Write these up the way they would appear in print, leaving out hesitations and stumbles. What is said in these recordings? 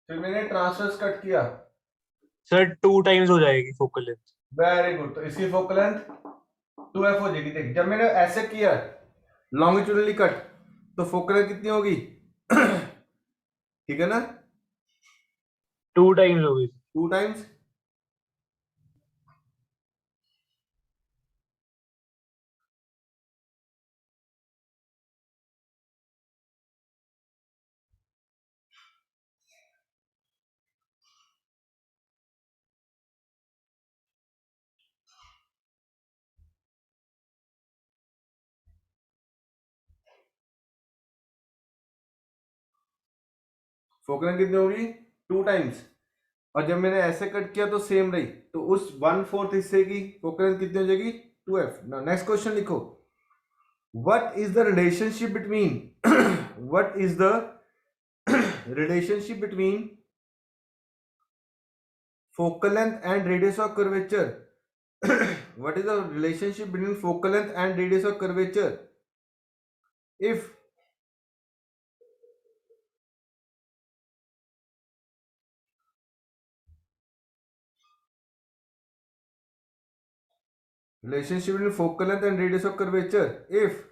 फिर मैंने transverse cut किया। सर 2 टाइम्स हो जाएगी फोकल लेंथ। वेरी गुड, तो इसकी फोकल लेंथ 2f हो जाएगी। देख, जब मैंने ऐसे किया लॉन्गिट्यूडनली कट, तो फोकल लेंथ कितनी होगी? ठीक है ना? 2 टाइम्स होगी। 2 टाइम्स। फोकल लेंथ कितनी होगी? 2 टाइम्स। और जब मैंने ऐसे कट किया तो सेम रही, तो उस 1/4 हिस्से की फोकल लेंथ कितनी हो जाएगी? 2f। नेक्स्ट क्वेश्चन लिखो। What is the relationship between what is the relationship between focal length and radius of curvature? What is the relationship between focal length and radius of curvature? If relationship between focal length and radius of curvature, if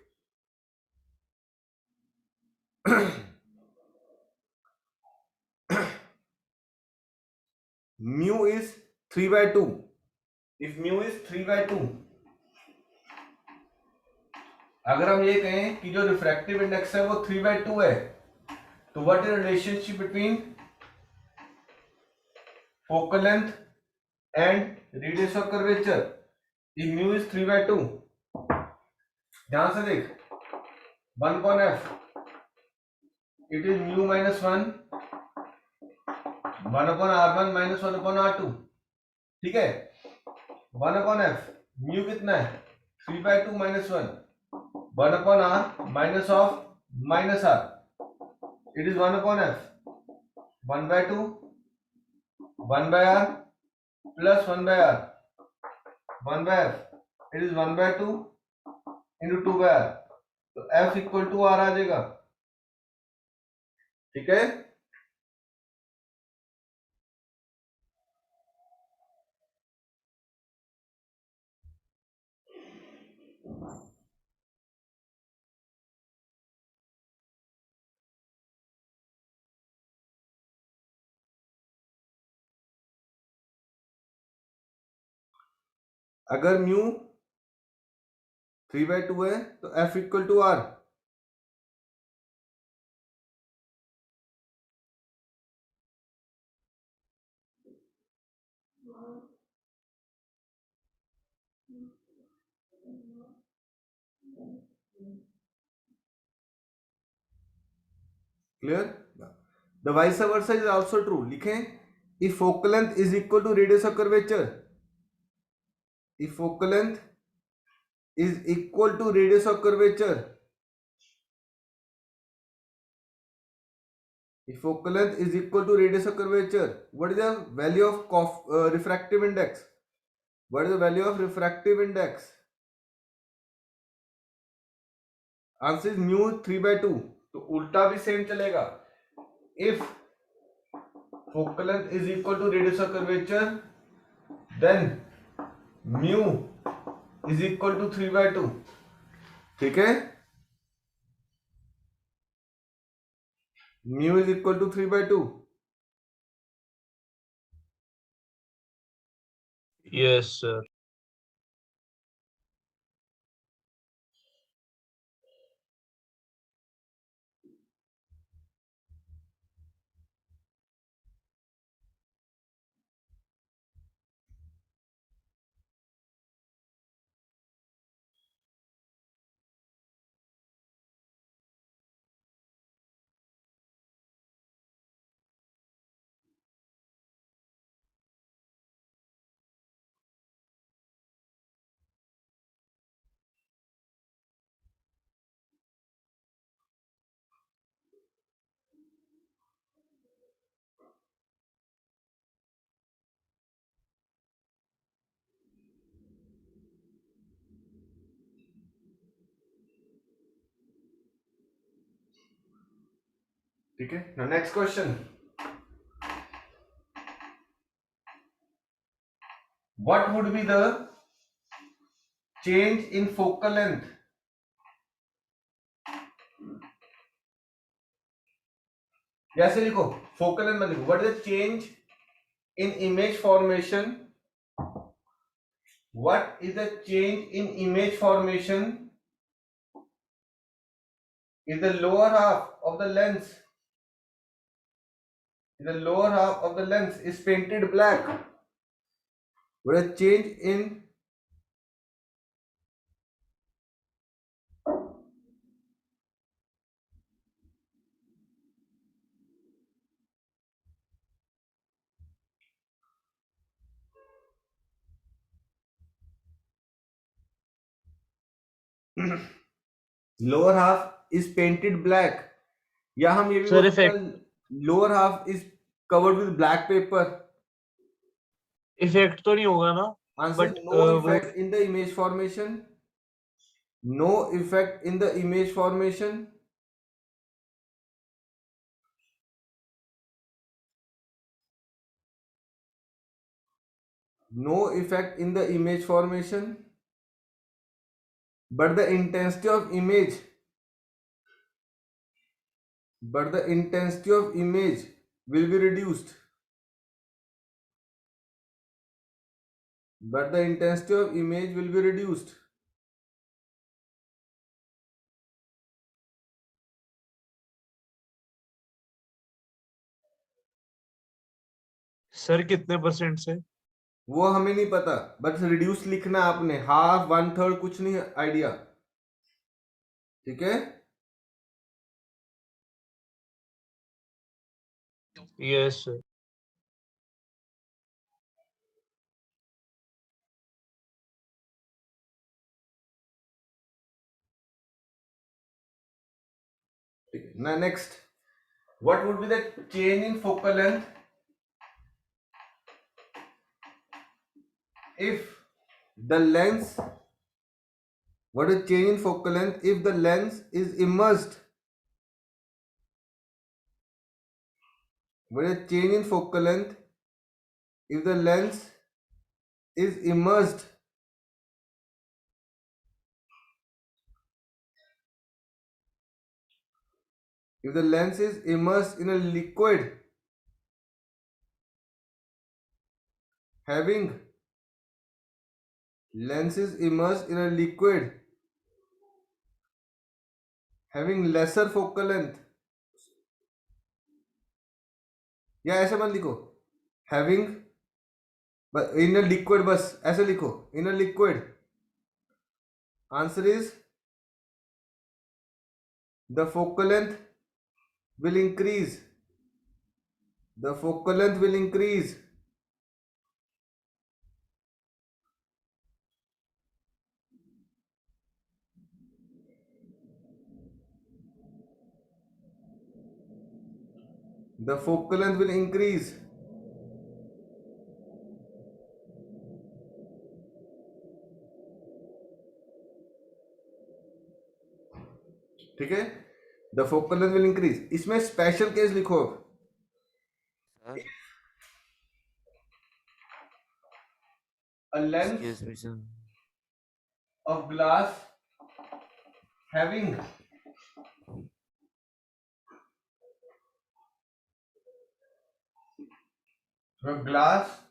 mu is 3/2, if mu is 3/2, अगर हम ये कहें कि जो refractive index है वो 3/2 है, तो what is relationship between focal length and radius of curvature? If mu is 3/2, ध्यान से देख, 1/f, it is mu minus 1 1/r1 minus 1/r2। ठीक है, 1/f, म्यू कितना है? 3/2 minus 1 1/r minus of minus r, it is 1/f 1/2 1/r plus 1/r 1/f, it is 1/2 into 2/r, तो f equal to r आ जाएगा। ठीक है, अगर mu 3/2 है तो f equal to r। Clear? The vice versa is also true. लिखें if focal length is equal to radius of curvature, if focal length is equal to radius of curvature, if focal length is equal to radius of curvature, what is the value of refractive index? What is the value of refractive index? Answer is mu 3/2। तो उल्टा भी same चलेगा। If focal length is equal to radius of curvature, then mu is equal to 3/2। ठीक है, mu is equal to 3/2। Yes sir. ठीक है, next question. what would be the change in focal length? ऐसे लिखो, focal length मत लिखो. What is the change in image formation? What is the change in image formation if the lower half of the lens, is painted black? What is the change in lower half is painted black? या हम ये भी Sir, बोल सकते effect हैं lower half is covered with black paper? Effect तो नहीं होगा ना, Answer: बट no वो effect in the image formation. No effect in the image formation. No effect in the image formation, but the intensity of image will be reduced. But the intensity of image will be reduced. Sir कितने percent से? वो हमें नहीं पता, बस reduce लिखना है आपने, हाफ, 1/3, कुछ नहीं आइडिया. ठीक है. Yes sir. Now next, what would be the change in focal length if the lens, what is change in focal length if the lens is immersed? What is change in focal length if the lens is immersed? If the lens is immersed in a liquid having lesser focal length, या ऐसे मत लिखो having in a liquid, बस ऐसे लिखो in a liquid. Answer is the focal length will increase. The focal length will increase. The focal length will increase. ठीक है. The focal length will increase. इसमें स्पेशल केस लिखो. Sir, A lens excuse me, sir. of glass having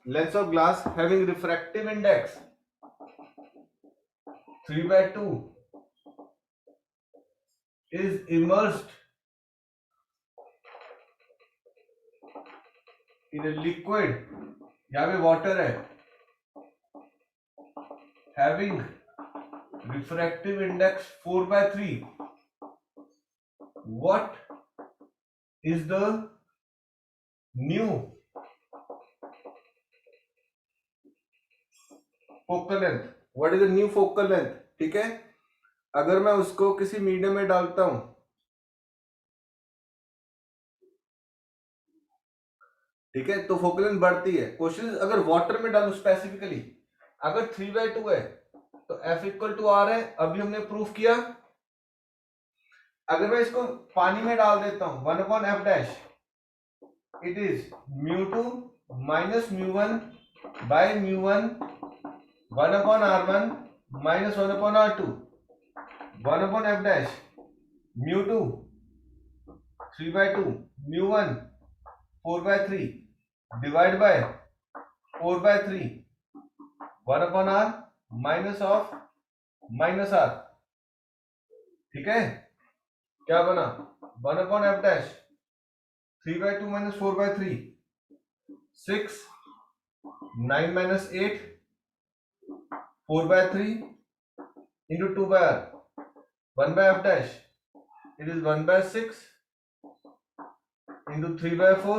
lens of glass having refractive index 3/2 is immersed in a liquid, यहाँ पे water है, having refractive index 4/3. What is the new focal length? What is the new focal length? ठीक है. अगर मैं उसको किसी medium में डालता हूं, ठीक है, तो फोकल लेंथ बढ़ती है. क्वेश्चन अगर वाटर में डालूं स्पेसिफिकली, अगर 3/2 है तो F इक्वल टू R है. अभी हमने प्रूफ किया. अगर मैं इसको पानी में डाल देता हूं 1/f dash, it is μ2 - μ1 by μ1 1 upon r1 minus 1 upon r2, 1 upon f dash, mu 2 3 by 2, mu 1 4 by 3, divide by 4 by 3, 1 upon r minus of minus r. ठीक है, क्या बना? 1 upon f dash 3 by 2 minus 4 by 3, 6, 9 minus 8, 4 by 3 into 2 by r, 1 by f dash, it is 1 by 6 into 3 by 4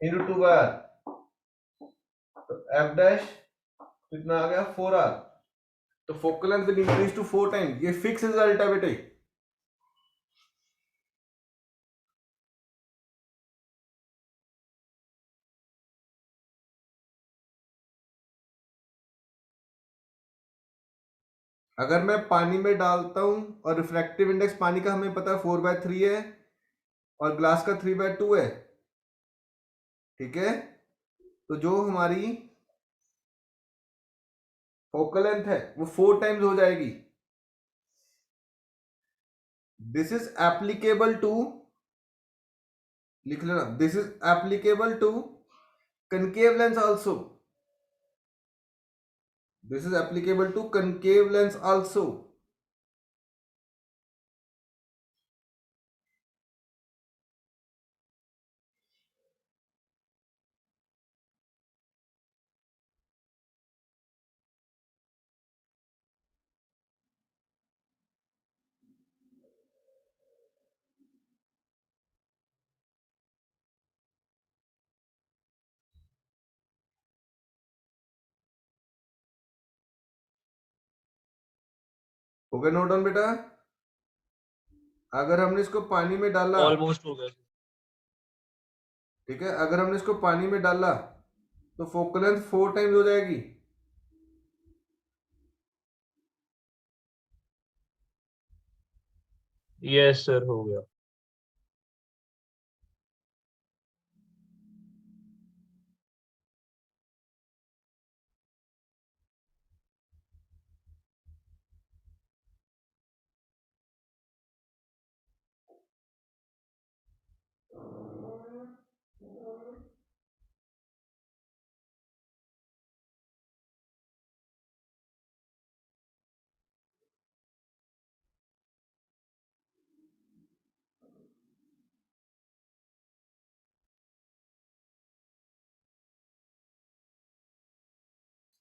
into 2 by r. तो f dash कितना आ गया? 4r. तो focal length will increase to 4 times. ये fix result है बेटे. अगर मैं पानी में डालता हूं और रिफ्रैक्टिव इंडेक्स पानी का हमें पता है 4/3 है और ग्लास का 3/2 है, ठीक है, तो जो हमारी फोकल लेंथ है वो 4 टाइम्स हो जाएगी. दिस इज एप्लीकेबल टू, लिख लेना, this is applicable to concave lens also. This is applicable to concave lens also. हो गया नोट डाउन बेटा? अगर हमने इसको पानी में डाला, ऑलमोस्ट हो गया. ठीक है, अगर हमने इसको पानी में डाला तो फोकल लेंथ 4 टाइम्स हो जाएगी. यस सर, हो गया.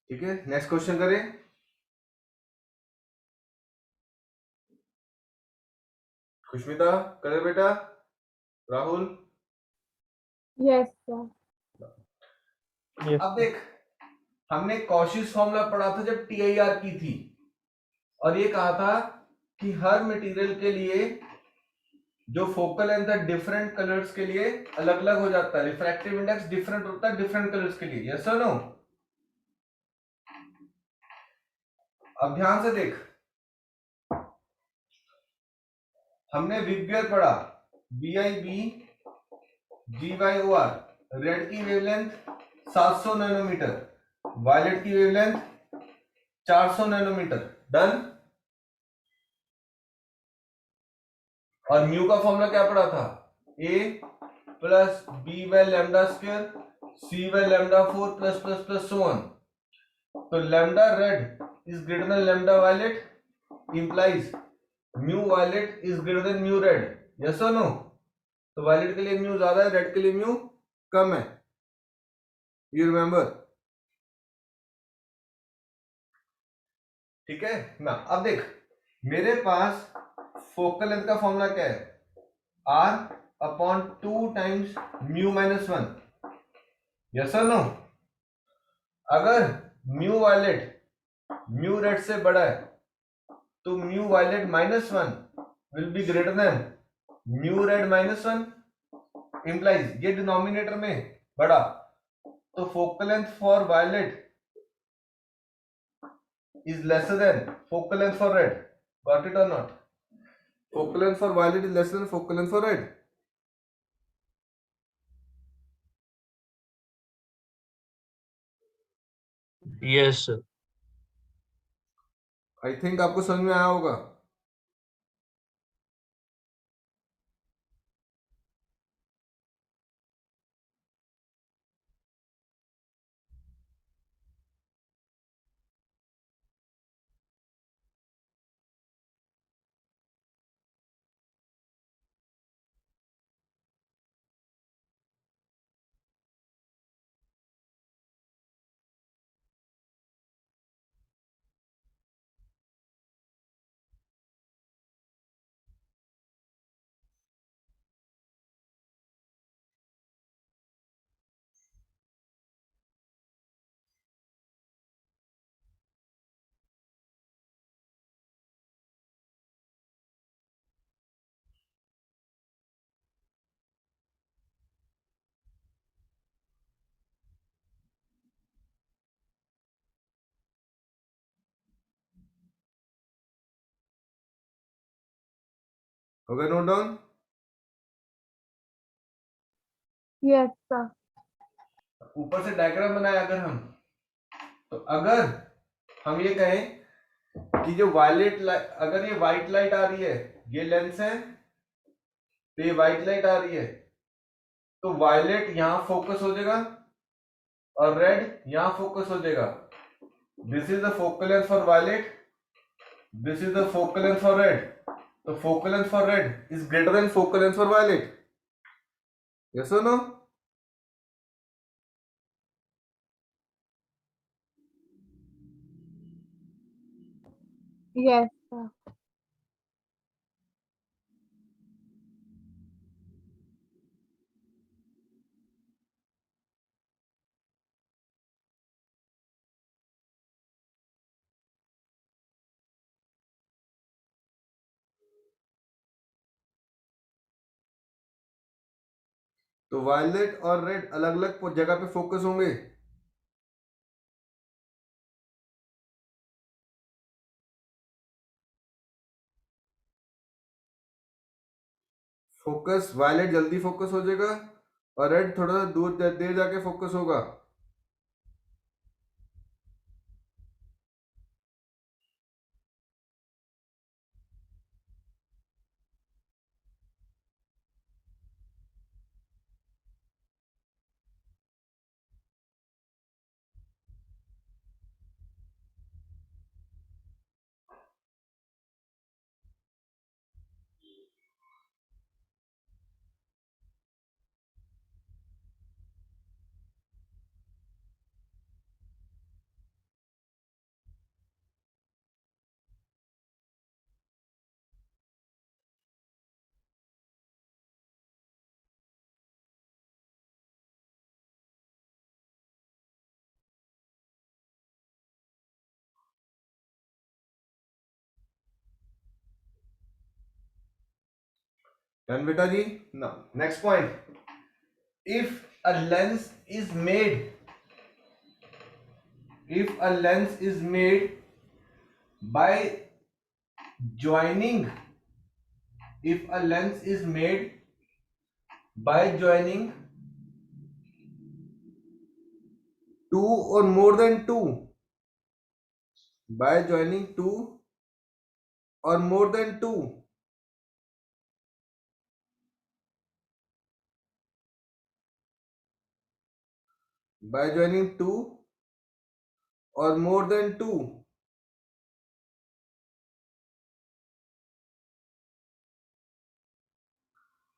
ठीक है, नेक्स्ट क्वेश्चन करें. खुशमिता करे बेटा. राहुल. Yes sir. Yes. अब देख, हमने कॉशियस फॉर्मूला पढ़ा था जब टीआईआर की थी, और ये कहा था कि हर मटेरियल के लिए जो फोकल लेंथ है डिफरेंट कलर्स के लिए अलग अलग हो जाता है. रिफ्रैक्टिव इंडेक्स डिफरेंट होता है डिफरेंट कलर्स के लिए. यस और नो? अब ध्यान से देख, हमने विबगियर पढ़ा, BIB GYOR. रेड की वेवलेंथ 700 नैनोमीटर, वायलेट की वेवलेंथ 400 नैनोमीटर. डन. और म्यू का फॉर्मूला क्या पढ़ा था? A plus B by lambda square C by lambda 4 plus plus plus so on. तो lambda red is greater than lambda violet implies mu violet is greater than mu red. Yes और no? तो violet के लिए mu ज्यादा है, red के लिए mu कम है. You remember? ठीक है ना. अब देख, मेरे पास फोकल लेंथ का फॉर्मूला क्या है? R upon 2 times mu minus 1. Yes और नो? अगर म्यू वायलेट म्यू रेड से बड़ा है तो mu violet minus 1 will be greater than mu red minus 1. Implies ये डिनोमिनेटर में बड़ा, तो focal length for violet is lesser than focal length for red. Got it or not? Focal length for violet is lesser than focal length for red. Yes sir. I think आपको समझ में आया होगा। हो गया नोट डाउन? Yes, sir. ऊपर से diagram बनाया अगर हम, तो अगर हम ये कहें कि जो वायलेट लाइट, अगर ये व्हाइट लाइट आ रही है, ये लेंस है, तो ये व्हाइट लाइट आ रही है, तो वायलेट यहां फोकस हो जाएगा और रेड यहां फोकस हो जाएगा। This is the focal length for violet, this is the focal length for red. तो focal length for red is greater than focal length for violet. Yes और नो? Yes, sir. तो violet और red अलग अलग जगह पे focus होंगे। Focus violet जल्दी फोकस हो जाएगा और रेड थोड़ा सा दूर देर जाके फोकस होगा। डन बेटा जी। Next point, if a lens is made, if a lens is made by joining, if a lens is made by joining two or more than two, by joining two or more than two, by joining two or more than two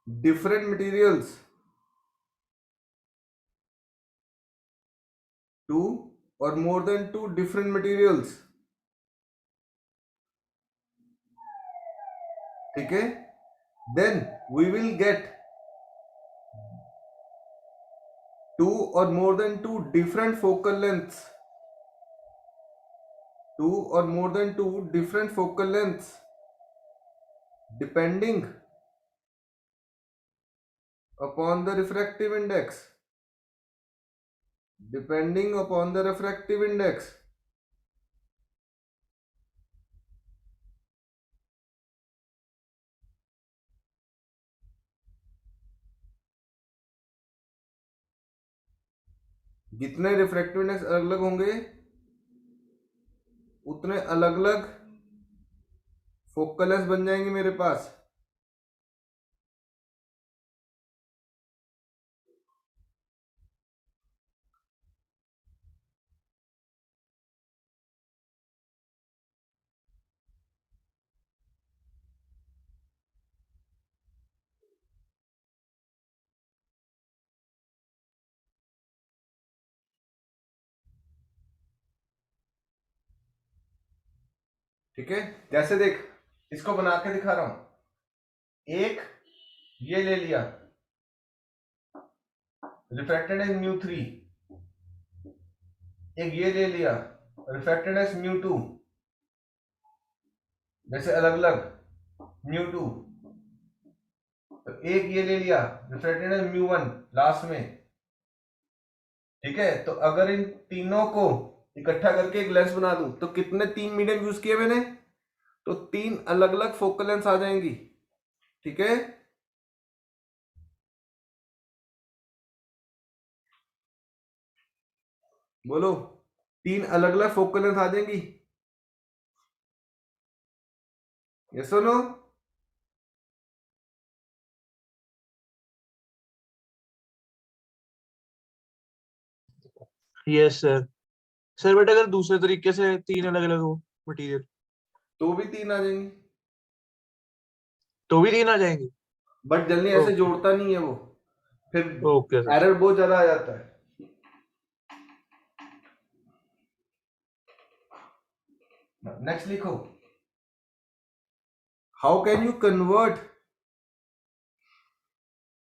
different materials, two or more than two different materials, ठीक है, then we will get two or more than two different focal lengths, two or more than two different focal lengths depending upon the refractive index, depending upon the refractive index। जितने refractive index अलग अलग होंगे उतने अलग अलग focal length बन जाएंगी मेरे पास। ठीक है, जैसे देख, इसको बना के दिखा रहा हूं। एक ये ले लिया, रिफ्रैक्टेड एज म्यू 3, एक ये ले लिया, रिफ्रैक्टेड एज म्यू 2, जैसे अलग अलग म्यू 2। तो एक ये ले लिया, रिफ्रैक्टेड एज म्यू 1 लास्ट में। ठीक है, तो अगर इन तीनों को इकट्ठा करके एक लेंस बना दूं तो कितने तीन मीडियम यूज किए मैंने, तो तीन अलग अलग फोकल लेंथ आ जाएंगी। ठीक है, बोलो, तीन अलग अलग फोकल लेंथ आ जाएंगी, यस और no? Yes sir. Sir but अगर दूसरे तरीके से तीन अलग अलग हो मटेरियल तो भी तीन आ जाएंगी, तो भी तीन आ जाएंगे। बट जल्दी ऐसे ओके जोड़ता नहीं है वो, फिर ओके सर। एरर बहुत ज्यादा आ जाता है। नेक्स्ट लिखो, how can you convert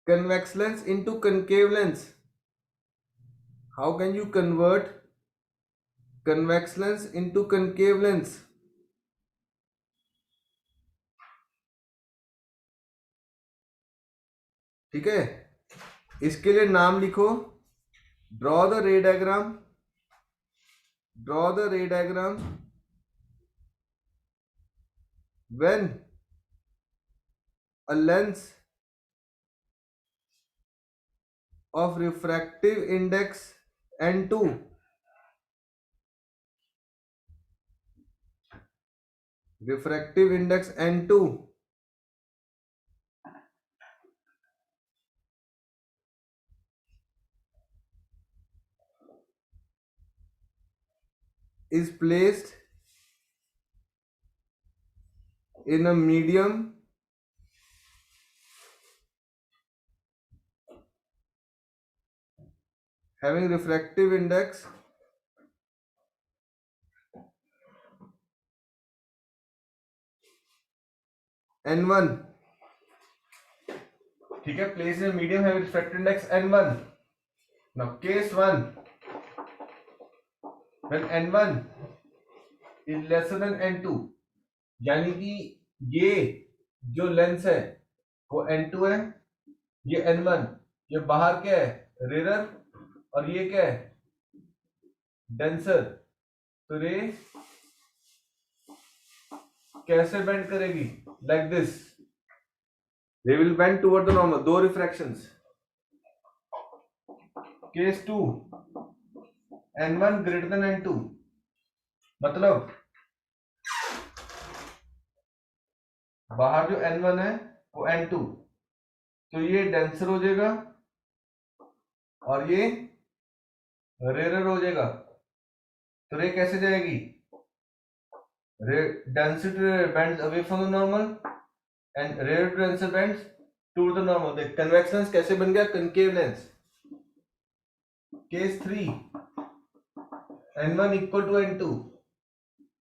convex lens into concave lens? How can you convert convex lens into concave lens? ठीक है, इसके लिए नाम लिखो, ड्रॉ द रे डायग्राम, ड्रॉ द रे diagram when a lens of refractive index n2 refractive index n2 is placed in a medium having refractive index n1। ठीक है, place in medium having refractive index n1। Now case 1, when n1 is lesser than n2, यानी कि ये जो lens है वो n2 है, ये n1, ये बाहर क्या है, रेरर, और ये क्या है, डेंसर। तो रे कैसे बेंड करेगी, like this, they will bend toward the normal, दो रिफ्रैक्शंस। Case 2, n1 greater than n2, मतलब बाहर जो n1 है वो n2, तो ये डेंसर हो जाएगा और ये रेरर हो जाएगा। तो रे कैसे जाएगी, ray density bends away from the normal and rare to denser bends to the normal. देख कन्वेक्स लेंस कैसे बन गया, concave lens. Case 3, n1 equal to n2,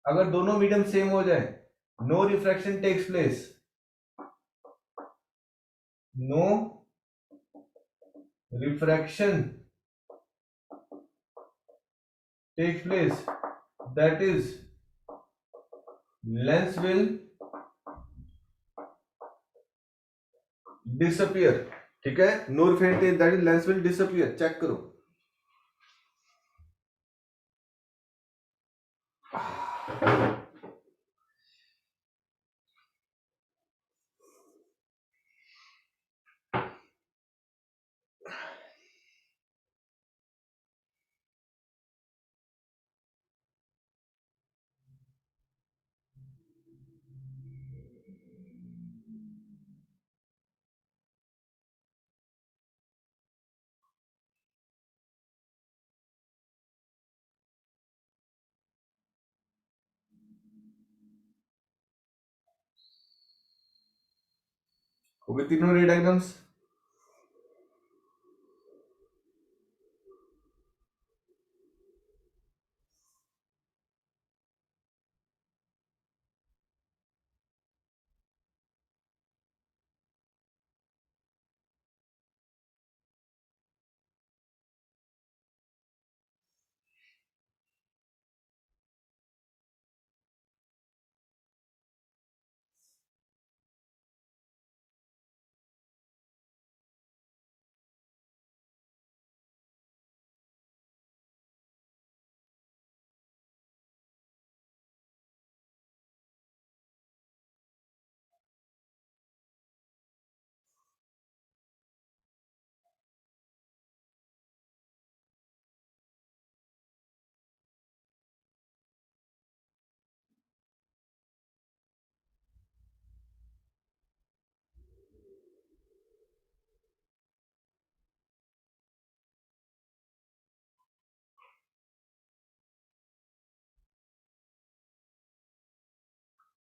अगर दोनों मीडियम सेम हो जाए, no refraction takes place, no refraction takes place, that is lens will disappear। ठीक है, no refractive, that is lens will disappear। Check करो, हो गए तीनों ray diagrams.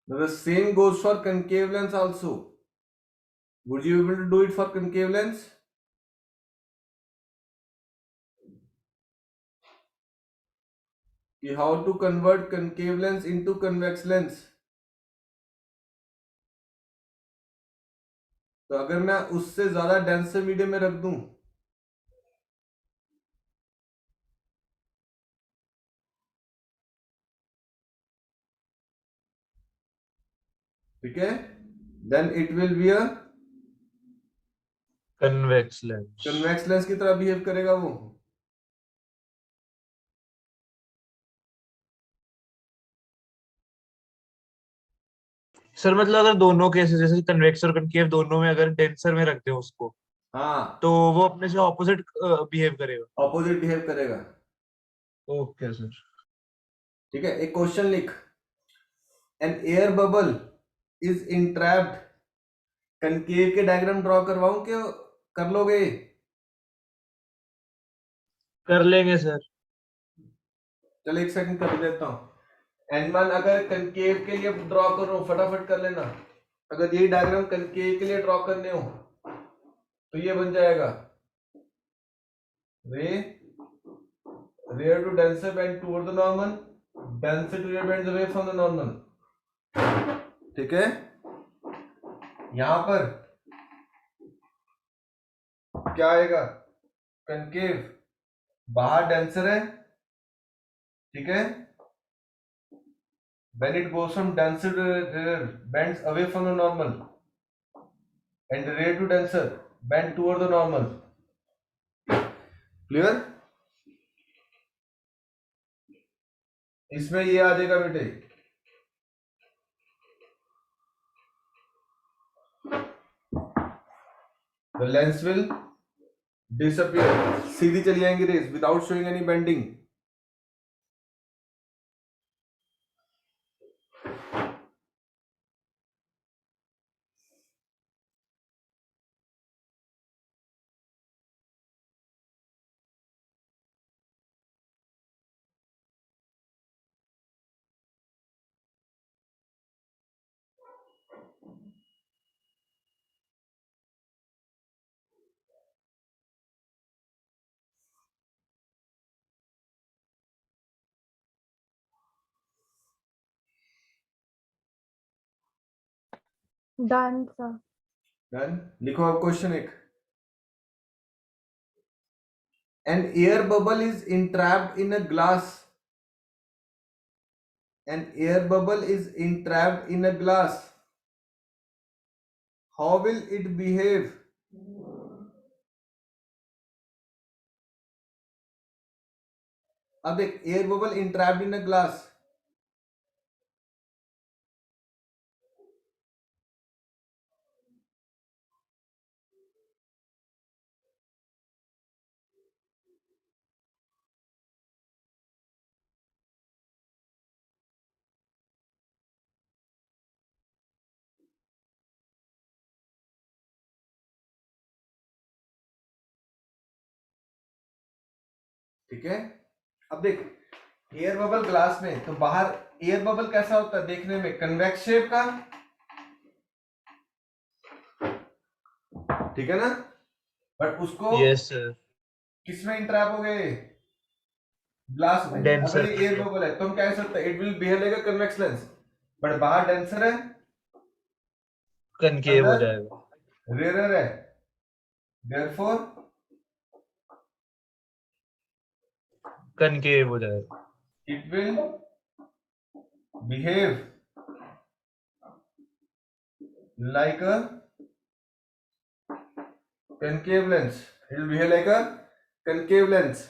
The same goes for concave lens also. Would you be able to do it for concave lens? कि how to convert concave lens into convex lens. तो अगर मैं उससे ज्यादा डेंसर मीडियम में रख दूं, ठीक है, then it will be a convex lens. Convex lens की तरह बिहेव करेगा वो। सर मतलब अगर दोनों केसेस जैसे कन्वेक्स और कनकेव दोनों में अगर डेंसर में रखते हो उसको, हाँ, तो वो अपने से ऑपोजिट बिहेव करेगा। ऑपोजिट बिहेव करेगा। Okay sir. ठीक है, एक क्वेश्चन लिख, an air bubble is entrapped. Concave के डायग्राम ड्रॉ करवाऊं कि कर लोगे? कर लेंगे सर। चलो एक सेकंड कर देता हूं। एन1 अगर कनकेव के लिए ड्रॉ करो, फटाफट कर लेना। अगर यही डायग्राम कनकेव के लिए ड्रॉ करने हो तो ये बन जाएगा ray rare to denser bend toward the normal, denser to rare bends away from the normal. ठीक है, यहां पर क्या आएगा? कनकेव बाहर डेंसर है, ठीक है, when it goes from denser to rear bends away from the normal and rear to denser bend toward the normal. Clear? इसमें ये आ जाएगा बेटे, the lens will disappear, सीधी चली जाएंगी race without showing any bending. Done, sir. Done? लिखो अब question एक, an air bubble is entrapped in a glass, an air bubble is entrapped in a glass, how will it behave? अब देख, air bubble entrapped in a glass, ठीक है। अब देख, air bubble glass में, तो बाहर एयर बबल कैसा होता है देखने में? कन्वेक्स शेप का, ठीक है ना, बट उसको यस सर, किसमें इंट्रैप हो गए, ग्लास में। डेंसर अगर ये एयर बबल है तो हम क्या कह सकते हैं, it will behave like a convex lens, but बाहर डेंसर है, कनकेव हो अंदर जाएगा। रेयर है, देयरफॉर कनकेव हो जाएगा। It will behave like a concave lens. It will behave like a concave lens.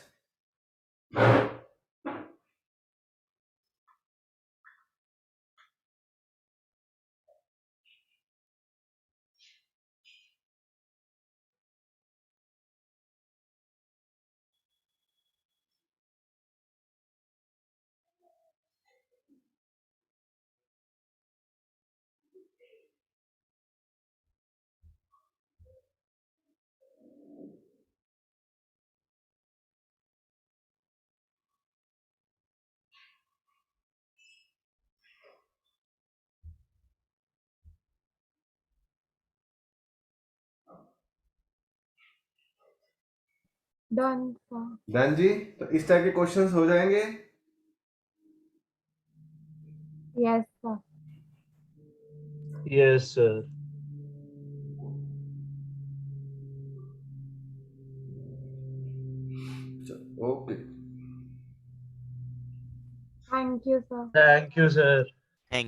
Done, sir. Done जी, तो इस टाइप के क्वेश्चंस हो जाएंगे। Yes, sir. Yes sir. Okay. Thank you, sir. Thank you sir.